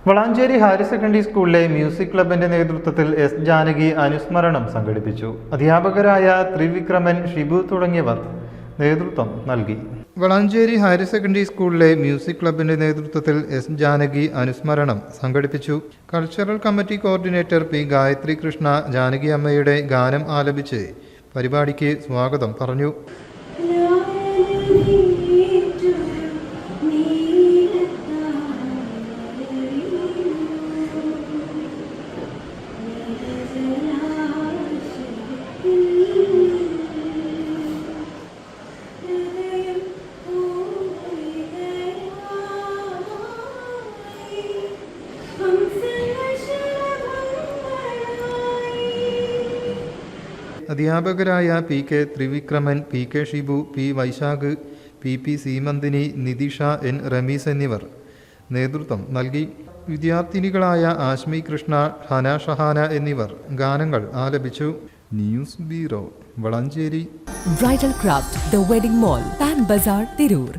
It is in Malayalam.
വളാഞ്ചേരി ഹയർ സെക്കൻഡറി സ്കൂളിലെ മ്യൂസിക് ക്ലബിന്റെ നേതൃത്വത്തിൽ എസ് ജാനകി അനുസ്മരണം സംഘടിപ്പിച്ചു. അധ്യാപകരായ ത്രിവിക്രമൻ, ഷിബു തുടങ്ങിയവർ നേതൃത്വം നൽകി. വളാഞ്ചേരി ഹയർ സെക്കൻഡറി സ്കൂളിലെ മ്യൂസിക് ക്ലബിന്റെ നേതൃത്വത്തിൽ എസ് ജാനകി അനുസ്മരണം സംഘടിപ്പിച്ചു. Cultural committee coordinator P Gayathri Krishna Janaki അമ്മയുടെ ഗാനം ആലപിച്ച് പരിപാടിക്ക് സ്വാഗതം പറഞ്ഞു. അധ്യാപകരായ P K Trivikraman, P K Shibu, P Vaisakh, P Seemanthini, Nithisha, N Ramees എന്നിവർ നേതൃത്വം നൽകി. വിദ്യാർത്ഥിനികളായ ആശ്മി കൃഷ്ണ, ഹന ഷഹാന എന്നിവർ ഗാനങ്ങൾ ആലപിച്ചു. News bureau, Valanchery. Bridal craft, the wedding mall, pan bazaar, Tirur.